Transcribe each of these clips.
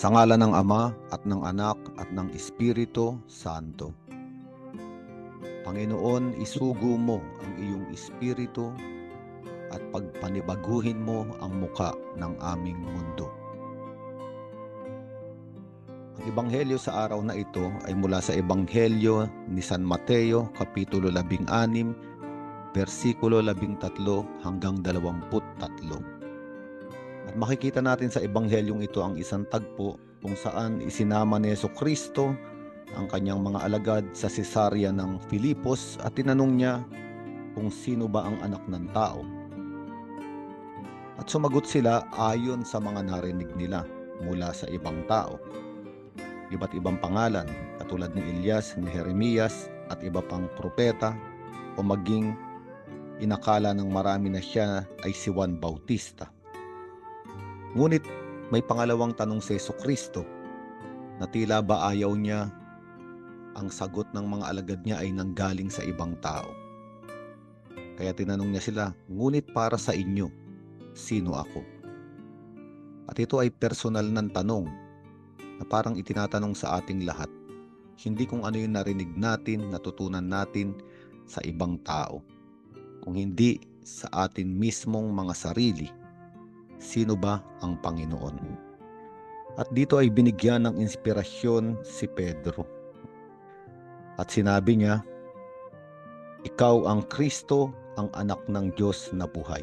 Sa ngalan ng Ama at ng Anak at ng Espiritu Santo. Panginoon, isugo mo ang iyong espiritu at pagpanibaguhin mo ang muka ng aming mundo. Ang ebanghelyo sa araw na ito ay mula sa ebanghelyo ni San Mateo, Kapitulo 16, versikulo 13 hanggang 23. At makikita natin sa ebanghelyong ito ang isang tagpo kung saan isinama ni Jesucristo ang kanyang mga alagad sa Cesarea ng Filipos at tinanong niya kung sino ba ang anak ng tao. At sumagot sila ayon sa mga narinig nila mula sa ibang tao. Iba't ibang pangalan katulad ni Elias, ni Jeremias at iba pang propeta, o maging inakala ng marami na siya ay si Juan Bautista. Ngunit may pangalawang tanong si Jesucristo na tila ba ayaw niya ang sagot ng mga alagad niya ay nanggaling sa ibang tao. Kaya tinanong niya sila, ngunit para sa inyo, sino ako? At ito ay personal ng tanong na parang itinatanong sa ating lahat. Hindi kung ano yung narinig natin, natutunan natin sa ibang tao, kung hindi sa atin mismong mga sarili. Sino ba ang Panginoon? At dito ay binigyan ng inspirasyon si Pedro. At sinabi niya, ikaw ang Kristo, ang anak ng Diyos na buhay.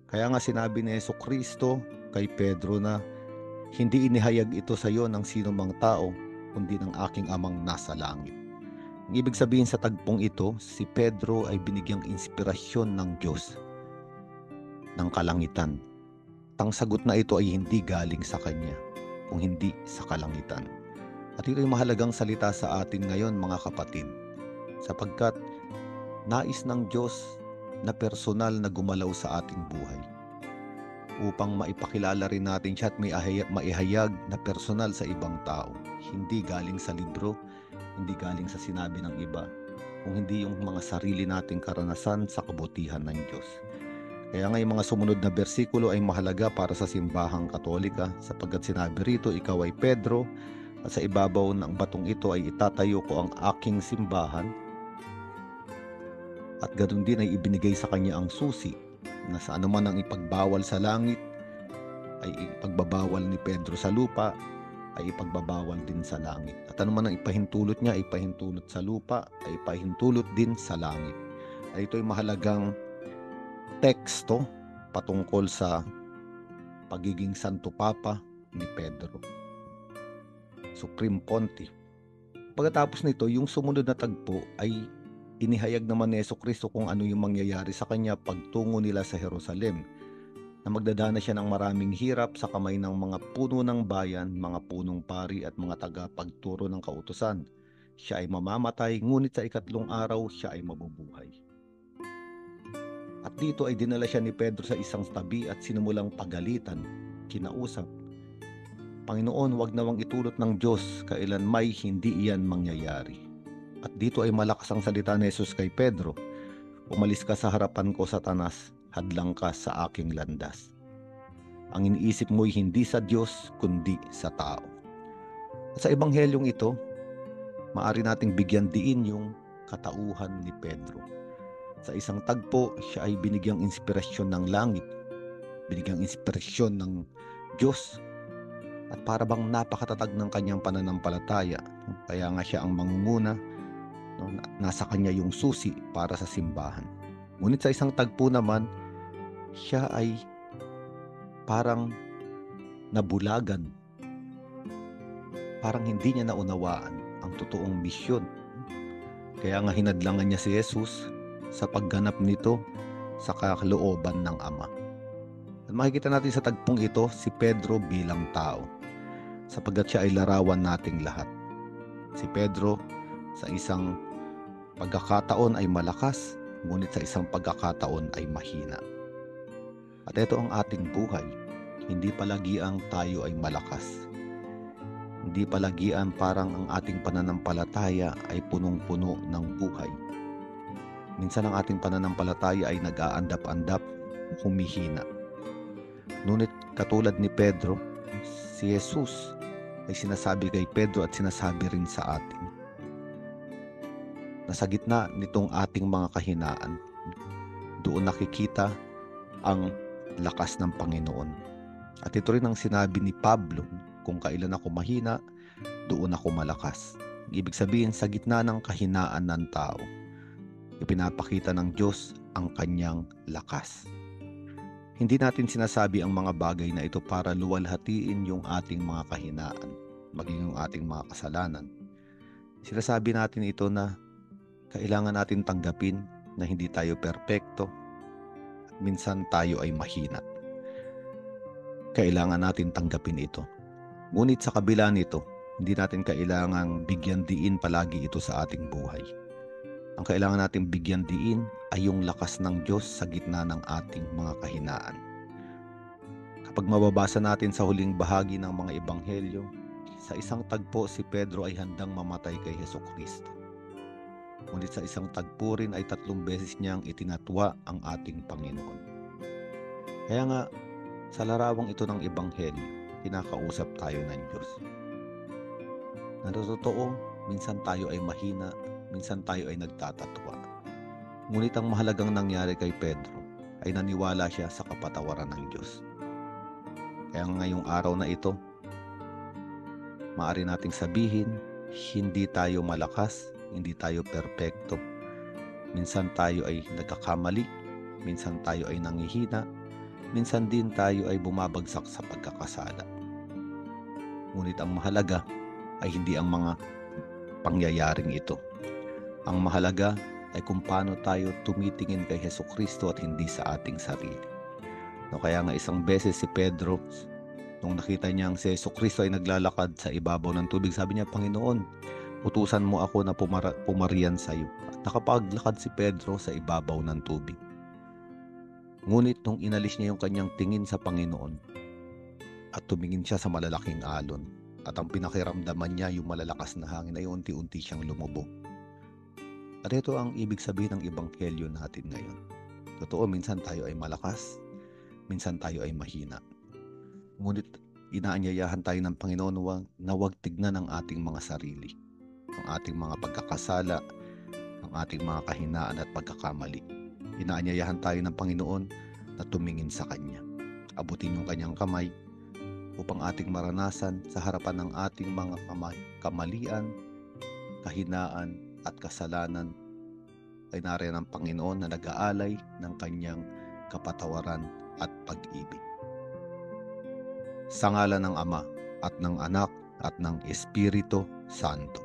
Kaya nga sinabi ni Jesucristo kay Pedro na hindi inihayag ito sa iyo ng sino mang tao, kundi ng aking amang nasa langit. Ang ibig sabihin sa tagpong ito, si Pedro ay binigyang inspirasyon ng Diyos, ng kalangitan. Ang sagot na ito ay hindi galing sa kanya, kung hindi sa kalangitan. At ito ay mahalagang salita sa atin ngayon, mga kapatid, sapagkat nais ng Diyos na personal na gumalaw sa ating buhay upang maipakilala rin natin siya at maihayag na personal sa ibang tao. Hindi galing sa libro, hindi galing sa sinabi ng iba, kung hindi yung mga sarili nating karanasan sa kabutihan ng Diyos. Kaya nga yung mga sumunod na bersikulo ay mahalaga para sa simbahang Katolika, sapagkat sinabi rito, ikaw ay Pedro, at sa ibabaw ng batong ito ay itatayo ko ang aking simbahan, at ganoon din ay ibinigay sa kanya ang susi, na sa anuman ang ipagbawal sa langit ay ipagbabawal ni Pedro sa lupa, ay ipagbabawal din sa langit. At anuman ang ipahintulot niya, ipahintulot sa lupa, ay ipahintulot din sa langit. At ito ay mahalagang teksto patungkol sa pagiging Santo Papa ni Pedro, Supreme Pontiff. Pagkatapos nito, yung sumunod na tagpo ay inihayag naman ni Jesucristo kung ano yung mangyayari sa kanya pagtungo nila sa Jerusalem, na magdadana siya ng maraming hirap sa kamay ng mga puno ng bayan, mga punong pari at mga tagapagturo ng kautusan. Siya ay mamamatay, ngunit sa ikatlong araw siya ay mabubuhay. At dito ay dinala siya ni Pedro sa isang tabi at sinumulang pagalitan, kinausap, Panginoon, wag nawang itulot ng Diyos kailan may hindi iyan mangyayari. At dito ay malakas ang salita ni Jesus kay Pedro, umalis ka sa harapan ko, Satanas, hadlang ka sa aking landas. Ang iniisip mo'y hindi sa Diyos, kundi sa tao. At sa ebanghelyong ito, maaari nating bigyan diin yung katauhan ni Pedro. Sa isang tagpo, siya ay binigyang inspirasyon ng langit, binigyang inspirasyon ng Diyos, at para bang napakatatag ng kanyang pananampalataya. Kaya nga siya ang mangunguna, nasa kanya yung susi para sa simbahan. Ngunit sa isang tagpo naman, siya ay parang nabulagan, parang hindi niya naunawaan ang totoong misyon. Kaya nga hinadlangan niya si Jesus sa pagganap nito sa kalooban ng Ama. At makikita natin sa tagpong ito si Pedro bilang tao, sapagkat siya ay larawan nating lahat. Si Pedro sa isang pagkakataon ay malakas, ngunit sa isang pagkakataon ay mahina. At ito ang ating buhay. Hindi palagiang tayo ay malakas. Hindi palagian parang ang ating pananampalataya ay punong-puno ng buhay. Minsan ang ating pananampalataya ay nag-aandap-andap, humihina. Ngunit katulad ni Pedro, si Jesus ay sinasabi kay Pedro at sinasabi rin sa atin na sa gitna nitong ating mga kahinaan, doon nakikita ang lakas ng Panginoon. At ito rin ang sinabi ni Pablo, kung kailan ako mahina, doon ako malakas. Ibig sabihin, sa gitna ng kahinaan ng tao, ipinapakita ng Diyos ang kanyang lakas. Hindi natin sinasabi ang mga bagay na ito para luwalhatiin yung ating mga kahinaan, maging yung ating mga kasalanan. Sinasabi natin ito na kailangan natin tanggapin na hindi tayo perpekto, minsan tayo ay mahina. Kailangan natin tanggapin ito. Ngunit sa kabila nito, hindi natin kailangang bigyan diin palagi ito sa ating buhay. Ang kailangan natin bigyan diin ay yung lakas ng Diyos sa gitna ng ating mga kahinaan. Kapag mababasa natin sa huling bahagi ng mga ebanghelyo, sa isang tagpo si Pedro ay handang mamatay kay Hesukristo. Ngunit sa isang tagpo rin ay 3 beses niyang itinatwa ang ating Panginoon. Kaya nga, sa larawang ito ng ebanghelyo, kinakausap tayo ng Diyos. Na totoo, minsan tayo ay mahina, minsan tayo ay nagtatatwa. Ngunit ang mahalagang nangyari kay Pedro ay naniwala siya sa kapatawaran ng Diyos. Kaya ngayong araw na ito, maaari nating sabihin, hindi tayo malakas, hindi tayo perpekto. Minsan tayo ay nagkakamali, minsan tayo ay nangihina, minsan din tayo ay bumabagsak sa pagkakasala. Ngunit ang mahalaga ay hindi ang mga pangyayaring ito. Ang mahalaga ay kung paano tayo tumitingin kay Hesukristo at hindi sa ating sarili. Kaya nga isang beses si Pedro, nung nakita niyang si Hesukristo ay naglalakad sa ibabaw ng tubig, sabi niya, Panginoon, utusan mo ako na pumarian sa iyo. At nakapaglakad si Pedro sa ibabaw ng tubig. Ngunit nung inalis niya yung kanyang tingin sa Panginoon at tumingin siya sa malalaking alon at ang pinakiramdaman niya yung malalakas na hangin ay unti-unti siyang lumubog. At ito ang ibig sabihin ng ebanghelyo natin ngayon. Totoo, minsan tayo ay malakas, minsan tayo ay mahina. Ngunit inaanyayahan tayo ng Panginoon na huwag tignan ang ating mga sarili, ang ating mga pagkakasala, ang ating mga kahinaan at pagkakamali. Inaanyayahan tayo ng Panginoon na tumingin sa Kanya. Abutin yung Kanyang kamay upang ating maranasan sa harapan ng ating mga kamalian, kahinaan at kasalanan ay nariyan ang Panginoon na nag-aalay ng Kanyang kapatawaran at pag-ibig. Sa ngalan ng Ama at ng Anak at ng Espiritu Santo.